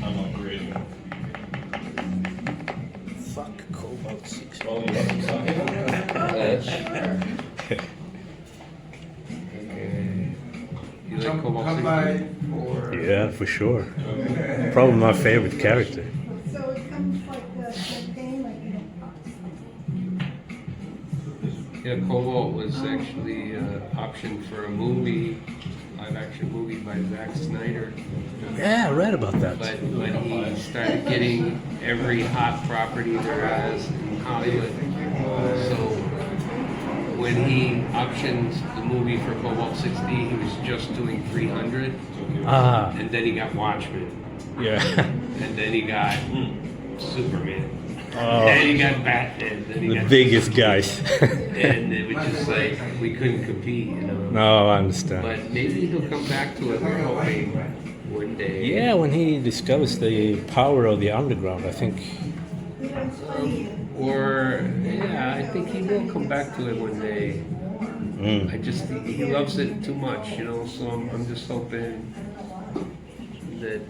I'm upgrading. Fuck Cobalt 6. Oh, you love You like Cobalt 60? Yeah, for sure. Probably my favorite character. So it comes like the champagne, like you know. Yeah, Cobalt was actually optioned for a movie, live action movie by Zack Snyder. Yeah, I read about that. But he started getting every hot property there is in Hollywood. So when he optioned the movie for Cobalt 60, he was just doing 300. Ah, And then he got Watchmen. yeah. And then he got Superman. Oh, Then he got Batman. Then he the got biggest guys. And it was just like, we couldn't compete, you know. No, I understand. But maybe he'll come back to it, we're hoping, one day. Yeah, when he discovers the power of the underground, I think. Or, yeah, I think he will come back to it one day. I just, he loves it too much, you know, so I'm just hoping that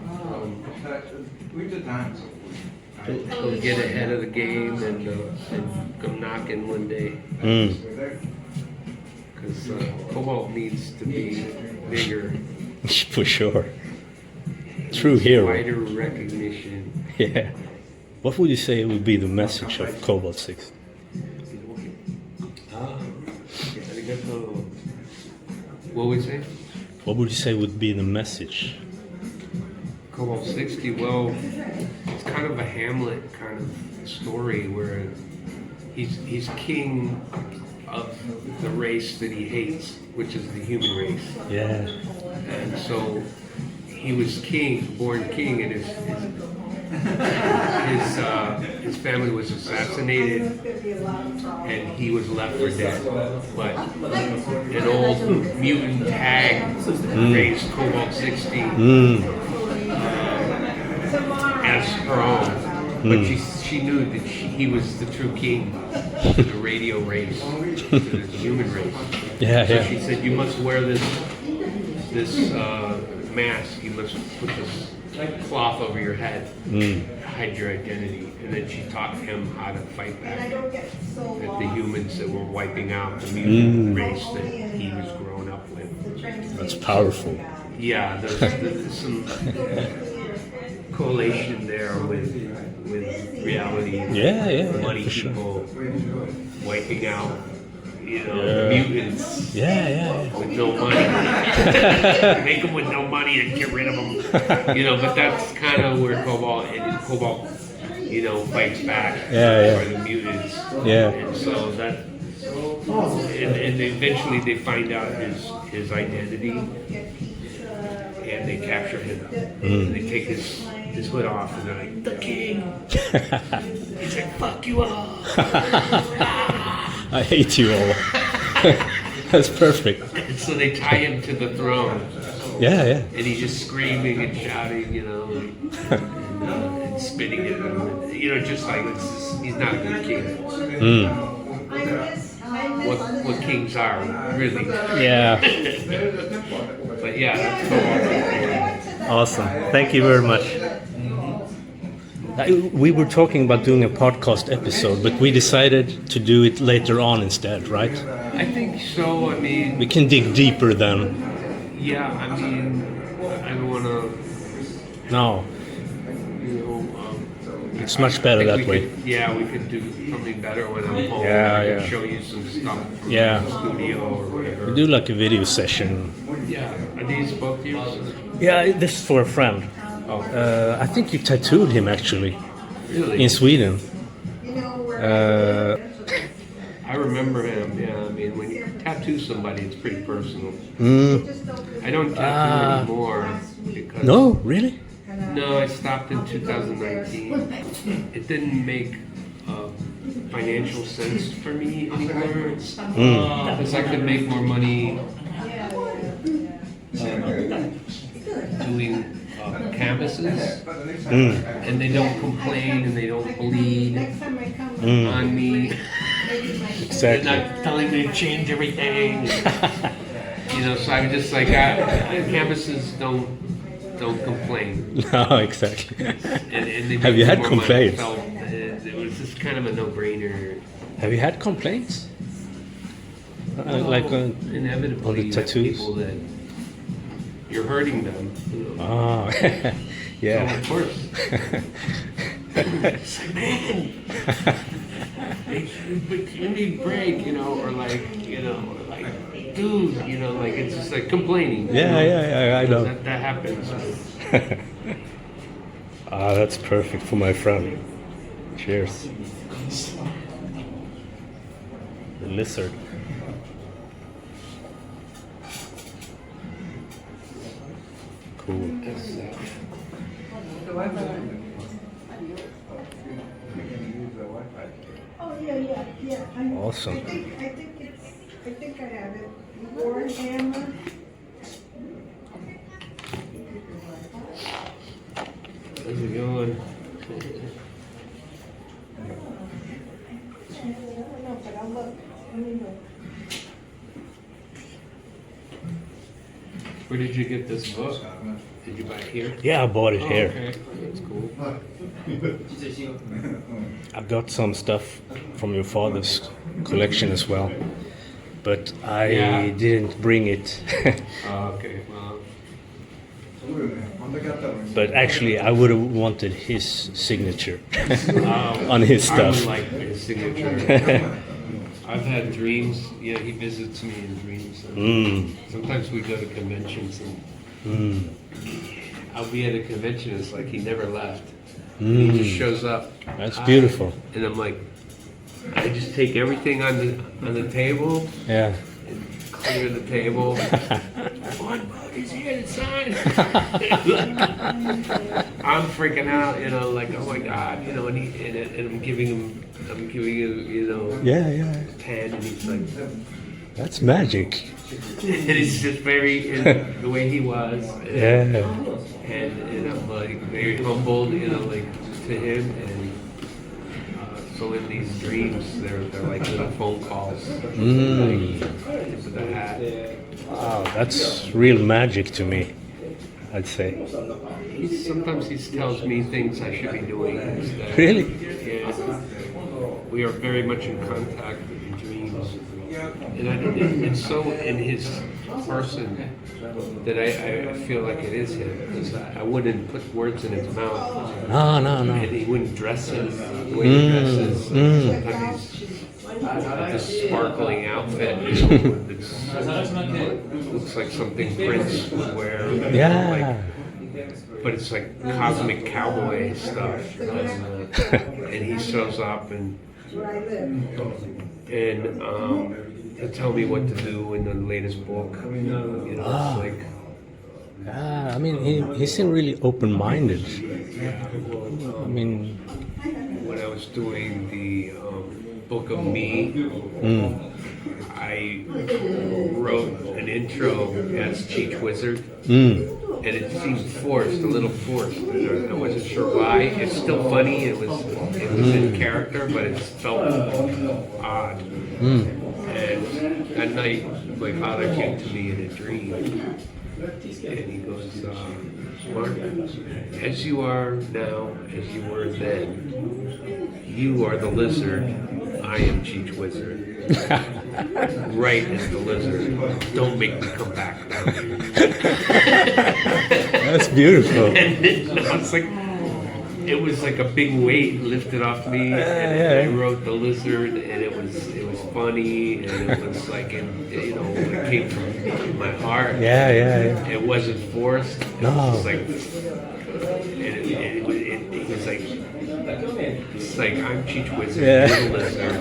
he'll get ahead of the game and come knocking one day. Because Cobalt needs to be bigger. For sure. True hero. Wider recognition. Yeah. What would you say would be the message of Cobalt 6? What would we say? What would you say would be the message? Cobalt 60, well, it's kind of a Hamlet kind of story where he's king of the race that he hates, which is the human race. Yeah. And so he was king, born king, and his family was assassinated, and he was left for dead. But an old mutant hag raised Cobalt 60 as her own. But she knew that he was the true king to the radio race, to the human race. Yeah, So yeah. she said, you must wear this mask, you must put this cloth over your head, hide your identity. And then she taught him how to fight back at the humans that were wiping out the mutant race that he was growing up with. That's powerful. Yeah, there's some correlation there with reality. Yeah, yeah, Money for sure. people wiping out, the mutants. Yeah, yeah. With no money. Make them with no money and get rid of them. But that's kind of where Cobalt fights back for the mutants. Yeah. And so that, and eventually they find out his identity and they capture him. And they take his hood off and they're like, the king. He's like, fuck you all. I hate you all. That's perfect. And so they tie him to the throne. Yeah, yeah. And he's just screaming and shouting, and spitting at him. Just like he's not a good king. What kings are, really. Yeah. But yeah, that's Cobalt. Awesome. Thank you very much. We were talking about doing a podcast episode, but we decided to do it later on instead, right? I think so. I mean, We can dig deeper then. yeah, I mean, I don't want to, No, it's much better that way. We could do something better when I'm home. Yeah, I yeah. can show you some stuff from Yeah. the studio or whatever. We do like a video session. Yeah, are these both yours? Yeah, this is for a friend. Oh, I think you tattooed him actually really? in Sweden. I remember him. Yeah, I mean, when you tattoo somebody, it's pretty personal. I don't tattoo anymore because No, really? No, I stopped in 2019. It didn't make financial sense for me anymore. Because I could make more money doing canvases, and they don't complain and they don't bleed on me. Exactly. They're not telling me to change everything. So I was just like, canvases don't complain. No, exactly. And they Have you make had more money. complaints? So it was just kind of a no-brainer. Have you had complaints? Like Inevitably, on the you have tattoos? people that you're hurting them. Oh, So yeah. of course. It's like, man, you need break, or like, dude, like it's just like complaining. Yeah, I know. That happens. Ah, that's perfect for my friend. Cheers. The lizard. Cool. Oh, yeah. Awesome. I think I have it. Or hammer. How's it going? I don't know, but I'll look. Let me look. Where did you get this book? Did you buy it here? Yeah, I bought it Oh, here. okay. That's cool. I got some stuff from your father's collection as well, but I Yeah. didn't bring it. Oh, okay. Well, But actually, I would have wanted his signature on his I stuff. would like his signature. I've had dreams. Yeah, he visits me in dreams. And sometimes we go to conventions and I'll be at a convention. It's like he never left. He just shows up. That's beautiful. And I'm like, I just take everything on the table Yeah. and clear the table. Vaughn Bodē's here to sign. I'm freaking out, like, oh my God, and I'm giving him, Yeah. a pen, and he's like, That's magic. and it's just very the way he was, Yeah. and I'm like very humbled, like to him, and so in these dreams, they're like little phone calls. Tip of the hat. Wow, that's real magic to me, I'd say. Sometimes he tells me things I should be doing instead. Really? Yeah. We are very much in contact in dreams. And it's so in his person that I feel like it is him. 'Cause I wouldn't put words in his mouth. No. And he wouldn't dress the way he dresses. Sometimes he's got this sparkling outfit. It looks like something Prince would wear. Yeah. But it's like cosmic cowboy stuff. And he shows up and he'll tell me what to do in the latest book. It's like, Yeah, I mean, he seemed really open-minded. I mean, when I was doing the book of me, I wrote an intro as Cheech Wizard, and it seemed forced, a little forced. And I wasn't sure why. It's still funny. It was in character, but it felt odd. And that night, my father came to me in a dream, and he goes, Mark, as you are now, as you were then, you are the lizard, I am Cheech Wizard. Right as the lizard. Don't make me come back down here. that's beautiful. And I was like, it was like a big weight lifted off me, and I wrote the lizard, and it was funny, and it was like, it came from my heart. Yeah. It wasn't forced. It No. was just like, it was like, it's like, I'm Cheech Wizard, Yeah. you're the lizard.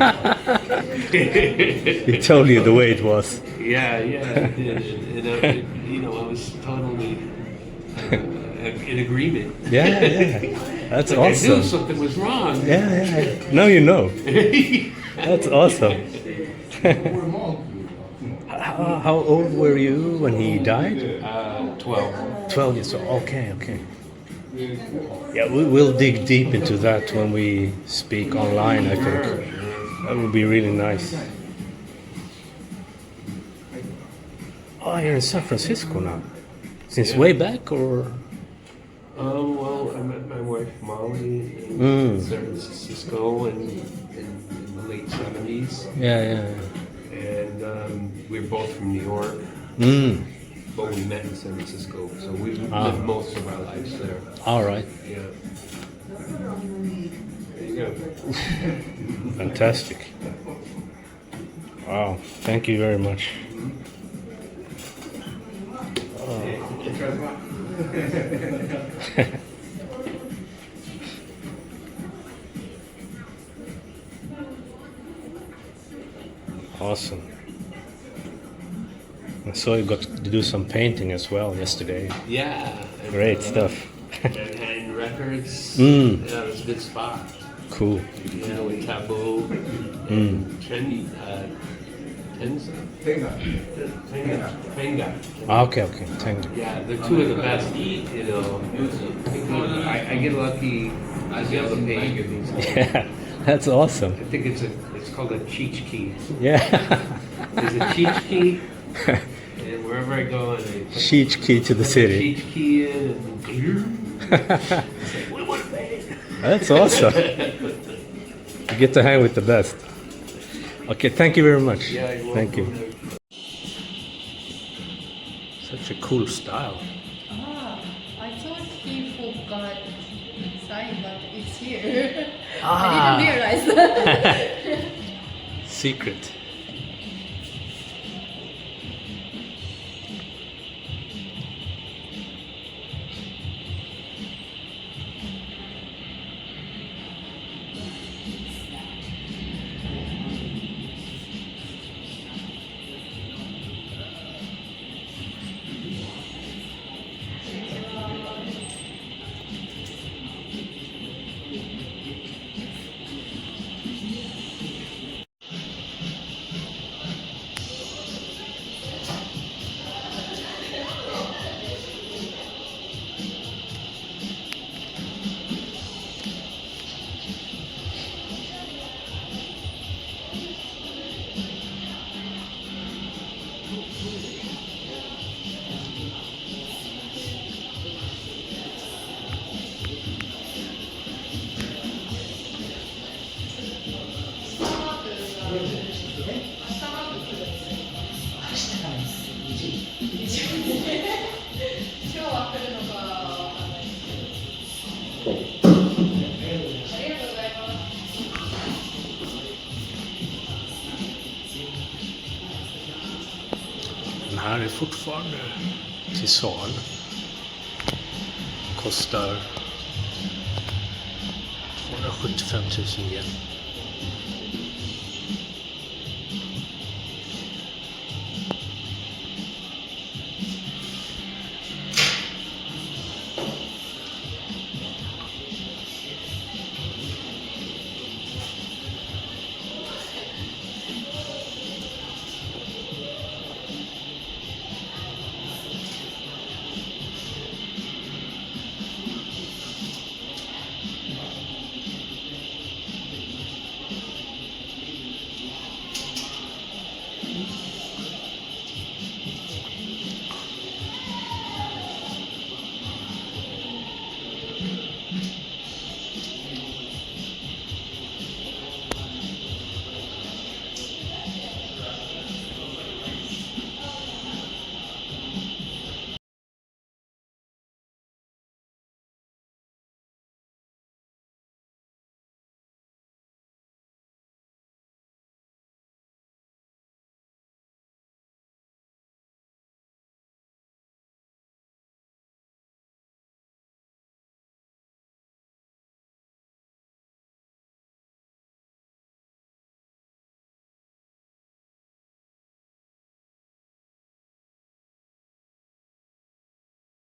He told you the way it was. Yeah, it did. And I was totally, in agreement. Yeah, yeah. That's Like I knew awesome. something was wrong. Yeah, yeah. Now you know. That's awesome. How old were you when he died? 12. 12 years old. Okay, okay. Yeah, we'll dig deep into that when we speak online, I think. That would be really nice. Oh, you're in San Francisco now? Since way back, or? Well, I met my wife Molly in Mm. San Francisco in the late 70s. Yeah, yeah, And we're both from New York, yeah. Mm. but we met in San Francisco. So we Ah. lived most of our lives there. All right. Yeah. There you go. Fantastic. Wow. Thank you very much. Awesome. I saw you got to do some painting as well yesterday. Yeah. Great stuff. And records. Mm. Yeah, it was a good spot. Cool. Yeah, with Taboo Mm. and Trendy. Tenga. Ah, okay, okay. Thank you. Yeah, they're two of the best. You know, I get lucky to be able to paint these. Yeah, that's awesome. I think it's called a cheat key. Yeah. There's a cheat key, and wherever I go, and I put Sheet key to the city. cheat key in, and it's like, we want to paint. That's awesome. You get to hang with the best. Okay, thank you very much. Yeah, you're Thank you. welcome. Such a cool style. Ah, I thought he forgot sign, but it's here. Ah. I didn't realize. Secret. Den här är fortfarande till sal. Kostar 275 000 yen.